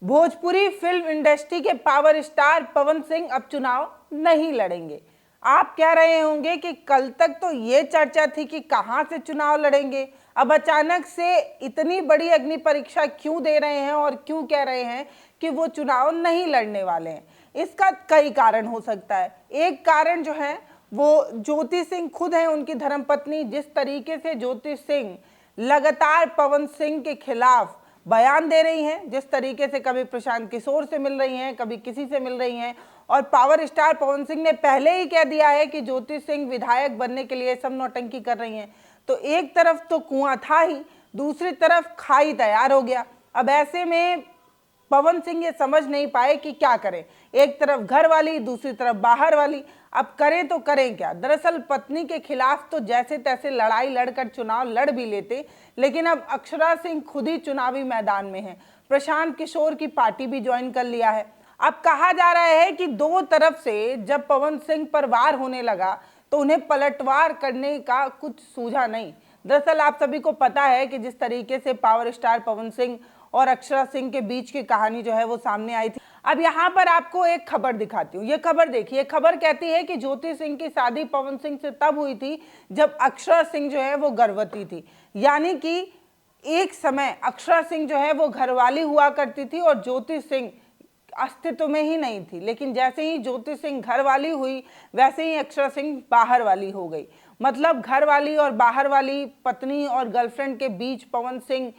Bhojpuri film industry के power star Pawan Singh अब चुनाव नहीं लड़ेंगे। आप कह रहे होंगे कि कल तक तो ये चर्चा थी कि कहां से चुनाव लड़ेंगे, अब अचानक से इतनी बड़ी अग्नि परीक्षा क्यों दे रहे हैं और क्यों कह रहे हैं कि वो चुनाव नहीं लड़ने वाले हैं। इसका कई कारण हो सकता है। एक कारण जो है वो ज्योति सिंह खुद है, उनकी धर्मपत्नी। जिस तरीके से ज्योति सिंह लगातार पवन सिंह के खिलाफ बयान दे रही हैं, जिस तरीके से कभी प्रशांत किशोर से मिल रही हैं, कभी किसी से मिल रही हैं, और पावर स्टार पवन सिंह ने पहले ही कह दिया है कि ज्योति सिंह विधायक बनने के लिए सब नौटंकी कर रही हैं। तो एक तरफ तो कुआं था ही, दूसरी तरफ खाई तैयार हो गया। अब ऐसे में पवन सिंह ये समझ नहीं पाए कि क्या करें। एक तरफ घर वाली, दूसरी तरफ बाहर वाली। अब करें तो करें क्या। दरअसल पत्नी के खिलाफ तो जैसे तैसे लड़ाई लड़कर चुनाव लड़ भी लेते, लेकिन अब अक्षरा सिंह खुद ही चुनावी मैदान में है। प्रशांत किशोर की पार्टी भी ज्वाइन कर लिया है। अब कहा जा रहा है कि दो तरफ से जब पवन सिंह पर वार होने लगा तो उन्हें पलटवार करने का कुछ सूझा नहीं। दरअसल आप सभी को पता है कि जिस तरीके से पावर स्टार पवन सिंह और अक्षरा सिंह के बीच की कहानी जो है वो सामने आई थी। अब यहाँ पर आपको एक खबर दिखाती हूँ। ये खबर देखिए। खबर कहती है कि ज्योति सिंह की शादी पवन सिंह से तब हुई थी जब अक्षरा सिंह जो है वो गर्भवती थी। यानी कि एक समय अक्षरा सिंह जो है वो घरवाली हुआ करती थी और ज्योति सिंह अस्तित्व में ही नहीं थी। लेकिन जैसे ही ज्योति सिंह घर वाली हुई, वैसे ही अक्षरा सिंह बाहर वाली हो गई। मतलब घर वाली और बाहर वाली पत्नी और गर्लफ्रेंड के बीच पवन सिंह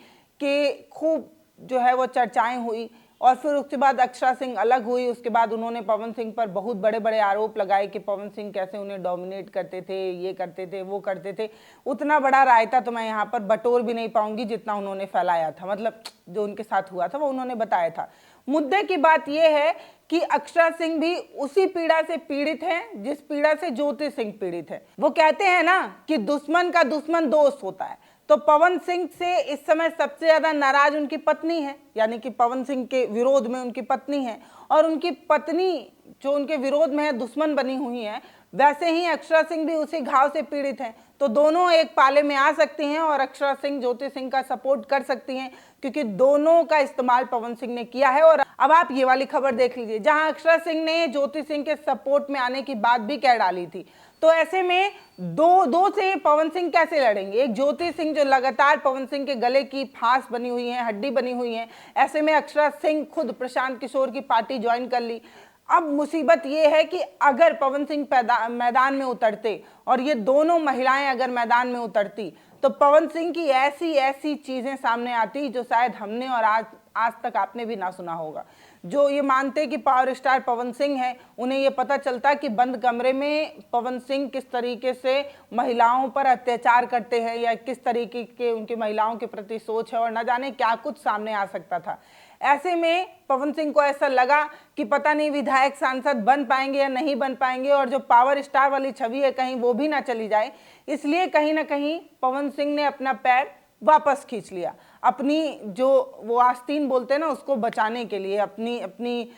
के खूब जो है वो चर्चाएं हुई। और फिर उसके बाद अक्षरा सिंह अलग हुई। उसके बाद उन्होंने पवन सिंह पर बहुत बड़े बड़े आरोप लगाए कि पवन सिंह कैसे उन्हें डोमिनेट करते थे, ये करते थे, वो करते थे। उतना बड़ा रायता तो मैं यहाँ पर बटोर भी नहीं पाऊंगी जितना उन्होंने फैलाया था। मतलब जो उनके साथ हुआ था वो उन्होंने बताया था। मुद्दे की बात यह है कि अक्षरा सिंह भी उसी पीड़ा से पीड़ित हैं जिस पीड़ा से ज्योति सिंह पीड़ित है। वो कहते हैं ना कि दुश्मन का दुश्मन दोस्त होता है। तो पवन सिंह से इस समय सबसे ज्यादा नाराज उनकी पत्नी है। यानी कि पवन सिंह के विरोध में उनकी पत्नी है, और उनकी पत्नी जो उनके विरोध में है, दुश्मन बनी हुई है। वैसे ही अक्षरा सिंह भी उसी घाव से पीड़ित हैं। तो दोनों एक पाले में आ सकती हैं और अक्षरा सिंह ज्योति सिंह का सपोर्ट कर सकती हैं, क्योंकि दोनों का इस्तेमाल पवन सिंह ने किया है। और अब आप ये वाली खबर देख लीजिए, जहां अक्षरा सिंह ने ज्योति सिंह के सपोर्ट में आने की बात भी कह डाली थी। तो ऐसे में दो से पवन सिंह कैसे लड़ेंगे। एक ज्योति सिंह जो लगातार पवन सिंह के गले की फांस बनी हुई है, हड्डी बनी हुई है। ऐसे में अक्षरा सिंह खुद प्रशांत किशोर की पार्टी ज्वाइन कर ली। अब मुसीबत ये है कि अगर पवन सिंह मैदान में उतरते और ये दोनों महिलाएं अगर मैदान में उतरती, तो पवन सिंह की ऐसी ऐसी चीजें सामने आती जो शायद हमने और आज तक आपने भी ना सुना होगा। जो ये मानते कि पावर स्टार पवन सिंह है, उन्हें ये पता चलता कि बंद कमरे में पवन सिंह किस तरीके से महिलाओं पर अत्याचार करते हैं, या किस तरीके के उनकी महिलाओं के प्रति सोच है, और न जाने क्या कुछ सामने आ सकता था। ऐसे में पवन सिंह को ऐसा लगा कि पता नहीं विधायक सांसद बन पाएंगे या नहीं बन पाएंगे, और जो पावर स्टार वाली छवि है कहीं वो भी ना चली जाए। इसलिए कहीं ना कहीं पवन सिंह ने अपना पैर वापस खींच लिया, अपनी जो वो आस्तीन बोलते हैं ना उसको बचाने के लिए। अपनी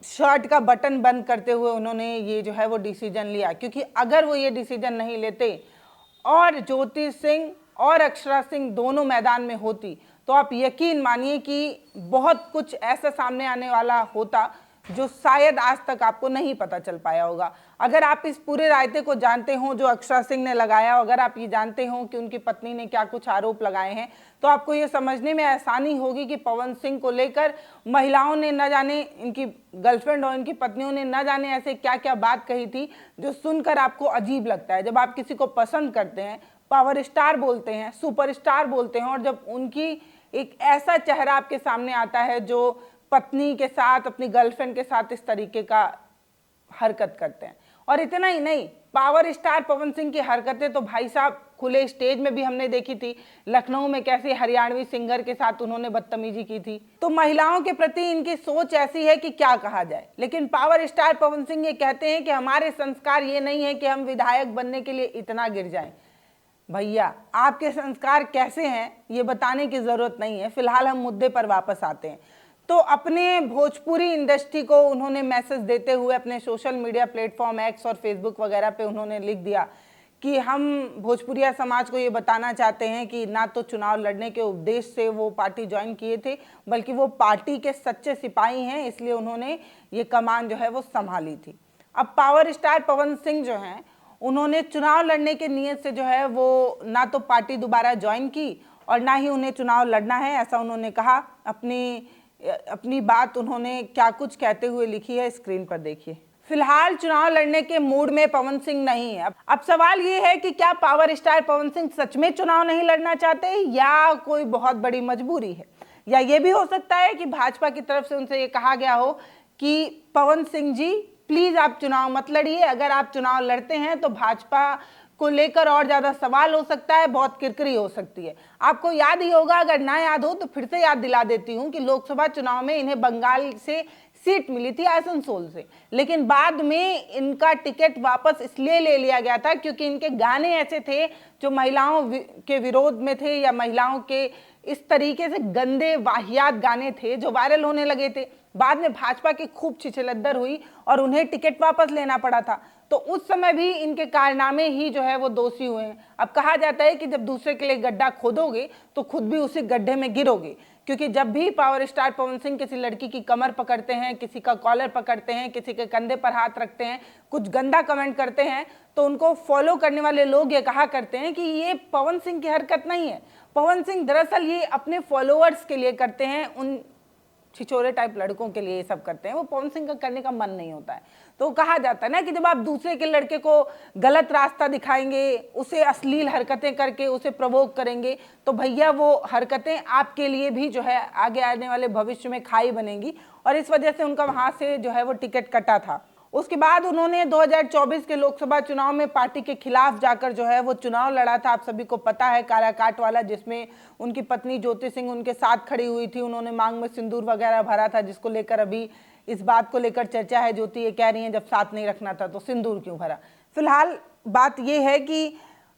शर्ट का बटन बंद करते हुए उन्होंने ये जो है वो डिसीजन लिया। क्योंकि अगर वो ये डिसीजन नहीं लेते और ज्योति सिंह और अक्षरा सिंह दोनों मैदान में होती, तो आप यकीन मानिए कि बहुत कुछ ऐसा सामने आने वाला होता जो शायद आज तक आपको नहीं पता चल पाया होगा। अगर आप इस पूरे रायते को जानते हो जो अक्षरा सिंह ने लगाया, अगर आप ये जानते हो कि उनकी पत्नी ने क्या कुछ आरोप लगाए हैं, तो आपको ये समझने में आसानी होगी कि पवन सिंह को लेकर महिलाओं ने न जाने, इनकी गर्लफ्रेंड और इनकी पत्नियों ने न जाने ऐसे क्या क्या बात कही थी जो सुनकर आपको अजीब लगता है। जब आप किसी को पसंद करते हैं, पावर स्टार बोलते हैं, सुपरस्टार बोलते हैं, और जब उनकी एक ऐसा चेहरा आपके सामने आता है जो पत्नी के साथ, अपनी गर्लफ्रेंड के साथ इस तरीके का हरकत करते हैं। और इतना ही नहीं, पावर स्टार पवन सिंह की हरकतें तो भाई साहब खुले स्टेज में भी हमने देखी थी। लखनऊ में कैसे हरियाणवी सिंगर के साथ उन्होंने बदतमीजी की थी। तो महिलाओं के प्रति इनकी सोच ऐसी है कि क्या कहा जाए। लेकिन पावर स्टार पवन सिंह ये कहते हैं कि हमारे संस्कार ये नहीं है कि हम विधायक बनने के लिए इतना गिर जाएं। भैया आपके संस्कार कैसे हैं ये बताने की जरूरत नहीं है। फिलहाल हम मुद्दे पर वापस आते हैं। तो अपने भोजपुरी इंडस्ट्री को उन्होंने मैसेज देते हुए अपने सोशल मीडिया प्लेटफॉर्म एक्स और फेसबुक वगैरह पे उन्होंने लिख दिया कि हम भोजपुरिया समाज को ये बताना चाहते हैं कि ना तो चुनाव लड़ने के उद्देश्य से वो पार्टी ज्वाइन किए थे, बल्कि वो पार्टी के सच्चे सिपाही हैं, इसलिए उन्होंने ये कमान जो है वो संभाली थी। अब पावर स्टार पवन सिंह जो हैं, उन्होंने चुनाव लड़ने के नियत से जो है वो ना तो पार्टी दोबारा ज्वाइन की और ना ही उन्हें चुनाव लड़ना है, ऐसा उन्होंने कहा। अपनी बात उन्होंने क्या कुछ कहते हुए लिखी है, स्क्रीन पर देखिए। फिलहाल चुनाव लड़ने के मूड में पवन सिंह नहीं है। अब सवाल ये है कि क्या पावर स्टार पवन सिंह सच में चुनाव नहीं लड़ना चाहते या कोई बहुत बड़ी मजबूरी है, या ये भी हो सकता है कि भाजपा की तरफ से उनसे ये कहा गया हो कि पवन सिंह जी प्लीज आप चुनाव मत लड़िए, अगर आप चुनाव लड़ते हैं तो भाजपा को लेकर और ज्यादा सवाल हो सकता है, बहुत किरकिरी हो सकती है। आपको याद ही होगा, अगर ना याद हो तो फिर से याद दिला देती हूँ कि लोकसभा चुनाव में इन्हें बंगाल से सीट मिली थी, आसनसोल से, लेकिन बाद में इनका टिकट वापस इसलिए ले लिया गया था क्योंकि इनके गाने ऐसे थे जो महिलाओं के विरोध में थे, या महिलाओं के इस तरीके से गंदे वाहियात गाने थे जो वायरल होने लगे थे। बाद में भाजपा की खूब छिछलद्दर हुई और उन्हें टिकट वापस लेना पड़ा था। तो उस समय भी इनके कारनामे ही जो है वो दोषी हुए हैं। अब कहा जाता है कि जब दूसरे के लिए गड्ढा खोदोगे तो खुद भी उसी गड्ढे में गिरोगे, क्योंकि जब भी पावर स्टार पवन सिंह किसी लड़की की कमर पकड़ते हैं, किसी का कॉलर पकड़ते हैं, किसी के कंधे पर हाथ रखते हैं, कुछ गंदा कमेंट करते हैं, तो उनको फॉलो करने वाले लोग ये कहा करते हैं कि ये पवन सिंह की हरकत नहीं है। पवन सिंह दरअसल ये अपने फॉलोअर्स के लिए करते हैं, उन छिछोरे टाइप लड़कों के लिए ये सब करते हैं, वो पवन सिंह का करने का मन नहीं होता है। तो कहा जाता है ना कि जब आप दूसरे के लड़के को गलत रास्ता दिखाएंगे, उसे अश्लील हरकतें करके उसे प्रवोक करेंगे, तो भैया वो हरकतें आपके लिए भी जो है आगे आने वाले भविष्य में खाई बनेंगी, और इस वजह से उनका वहां से जो है वो टिकट कटा था। उसके बाद उन्होंने 2024 के लोकसभा चुनाव में पार्टी के खिलाफ जाकर जो है वो चुनाव लड़ा था। आप सभी को पता है, काराकाट वाला, जिसमें उनकी पत्नी ज्योति सिंह उनके साथ खड़ी हुई थी। उन्होंने मांग में सिंदूर वगैरह भरा था, जिसको लेकर अभी इस बात को लेकर चर्चा है। ज्योति ये कह रही हैं जब साथ नहीं रखना था तो सिंदूर क्यों भरा। फिलहाल बात यह है कि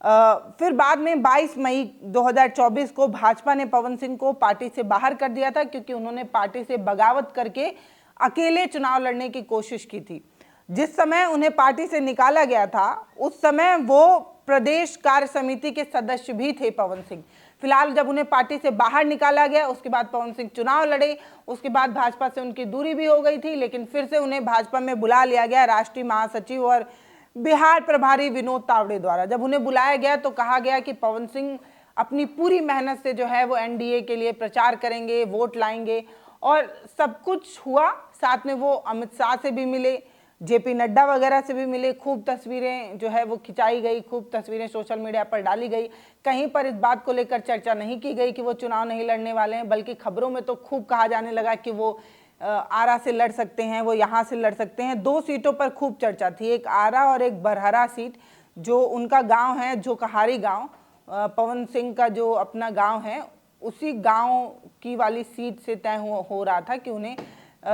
फिर बाद में 22 मई 2024 को भाजपा ने पवन सिंह को पार्टी से बाहर कर दिया था, क्योंकि उन्होंने पार्टी से बगावत करके अकेले चुनाव लड़ने की कोशिश की थी। जिस समय उन्हें पार्टी से निकाला गया था उस समय वो प्रदेश कार्य समिति के सदस्य भी थे पवन सिंह। फिलहाल जब उन्हें पार्टी से बाहर निकाला गया उसके बाद पवन सिंह चुनाव लड़े, उसके बाद भाजपा से उनकी दूरी भी हो गई थी, लेकिन फिर से उन्हें भाजपा में बुला लिया गया राष्ट्रीय महासचिव और बिहार प्रभारी विनोद तावड़े द्वारा। जब उन्हें बुलाया गया तो कहा गया कि पवन सिंह अपनी पूरी मेहनत से जो है वो एनडीए के लिए प्रचार करेंगे, वोट लाएंगे, और सब कुछ हुआ। साथ में वो अमित शाह से भी मिले, जेपी नड्डा वगैरह से भी मिले, खूब तस्वीरें जो है वो खिंचाई गई, खूब तस्वीरें सोशल मीडिया पर डाली गई। कहीं पर इस बात को लेकर चर्चा नहीं की गई कि वो चुनाव नहीं लड़ने वाले हैं, बल्कि खबरों में तो खूब कहा जाने लगा कि वो आरा से लड़ सकते हैं, वो यहाँ से लड़ सकते हैं। 2 सीटों पर खूब चर्चा थी, एक आरा और एक बरहरा सीट, जो उनका गाँव है, जो कहारी गाँव, पवन सिंह का जो अपना गाँव है, उसी गाँव की वाली सीट से तय हो रहा था कि उन्हें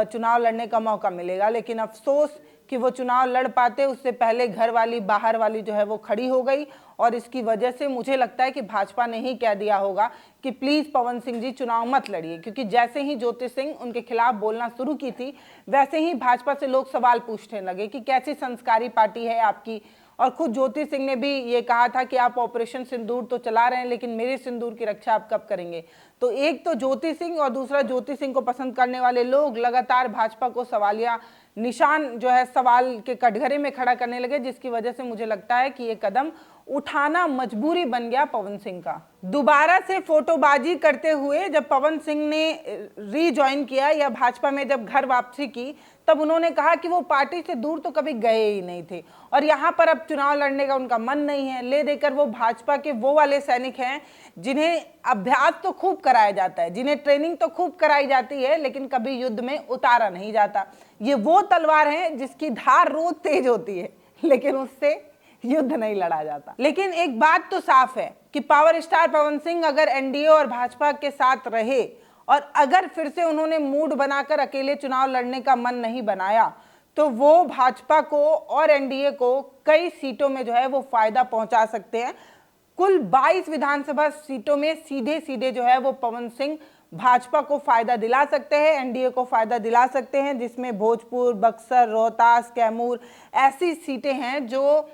चुनाव लड़ने का मौका मिलेगा। लेकिन अफसोस कि वो चुनाव लड़ पाते उससे पहले घर वाली, बाहर वाली जो है वो खड़ी हो गई, और इसकी वजह से मुझे लगता है कि भाजपा ने ही कह दिया होगा कि प्लीज पवन सिंह जी चुनाव मत लड़िए, क्योंकि जैसे ही ज्योति सिंह उनके खिलाफ बोलना शुरू की थी वैसे ही भाजपा से लोग सवाल पूछने लगे कि कैसी संस्कारी पार्टी है आपकी। और खुद ज्योति सिंह ने भी ये कहा था कि आप ऑपरेशन सिंदूर तो चला रहे हैं, लेकिन मेरे सिंदूर की रक्षा आप कब करेंगे। तो एक तो ज्योति सिंह और दूसरा ज्योति सिंह को पसंद करने वाले लोग लगातार भाजपा को सवालिया निशान जो है सवाल के कटघरे में खड़ा करने लगे, जिसकी वजह से मुझे लगता है कि ये कदम उठाना मजबूरी बन गया पवन सिंह का। दोबारा से फोटोबाजी करते हुए जब पवन सिंह ने रीज्वाइन किया या भाजपा में जब घर वापसी की, तब उन्होंने कहा कि वो पार्टी से दूर तो कभी गए ही नहीं थे और यहाँ पर अब चुनाव लड़ने का उनका मन नहीं है। ले देकर वो भाजपा के वो वाले सैनिक हैं जिन्हें अभ्यास तो खूब कराया जाता है, जिन्हें ट्रेनिंग तो खूब कराई जाती है, लेकिन कभी युद्ध में उतारा नहीं जाता। ये वो तलवार है जिसकी धार रोज तेज होती है, लेकिन उससे युद्ध नहीं लड़ा जाता। लेकिन एक बात तो साफ है कि पावर स्टार पवन सिंह अगर एनडीए और भाजपा के साथ रहे और अगर फिर से उन्होंने मूड बनाकर अकेले चुनाव लड़ने का मन नहीं बनाया, तो वो भाजपा को और एनडीए को कई सीटों में जो है वो फायदा पहुंचा सकते हैं। कुल 22 विधानसभा सीटों में सीधे सीधे जो है वो पवन सिंह भाजपा को फायदा दिला सकते हैं, एनडीए को फायदा दिला सकते हैं, जिसमें भोजपुर, बक्सर, रोहतास, कैमूर ऐसी सीटें हैं जो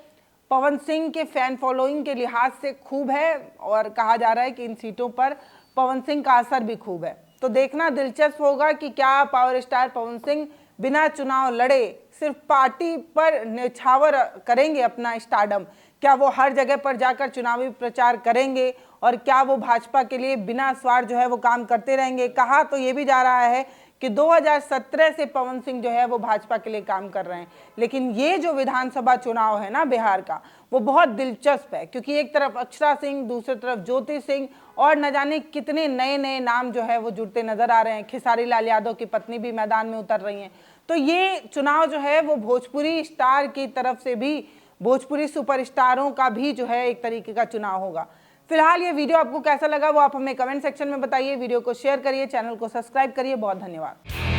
पवन सिंह के फैन फॉलोइंग के लिहाज से खूब है और कहा जा रहा है कि इन सीटों पर पवन सिंह का असर भी खूब है। तो देखना दिलचस्प होगा कि क्या पावर स्टार पवन सिंह बिना चुनाव लड़े सिर्फ पार्टी पर न्यौछावर करेंगे अपना स्टारडम, क्या वो हर जगह पर जाकर चुनावी प्रचार करेंगे और क्या वो भाजपा के लिए बिना स्वार्थ जो है वो काम करते रहेंगे। कहा तो ये भी जा रहा है कि 2017 से पवन सिंह जो है वो भाजपा के लिए काम कर रहे हैं, लेकिन ये जो विधानसभा चुनाव है ना बिहार का, वो बहुत दिलचस्प है क्योंकि एक तरफ अक्षरा सिंह, दूसरी तरफ ज्योति सिंह और न जाने कितने नए नए नाम जो है वो जुड़ते नजर आ रहे हैं। खेसारी लाल यादव की पत्नी भी मैदान में उतर रही हैं। तो ये चुनाव जो है वो भोजपुरी स्टार की तरफ से भी, भोजपुरी सुपरस्टारों का भी जो है एक तरीके का चुनाव होगा। फिलहाल ये वीडियो आपको कैसा लगा वो आप हमें कमेंट सेक्शन में बताइए। वीडियो को शेयर करिए, चैनल को सब्सक्राइब करिए। बहुत धन्यवाद।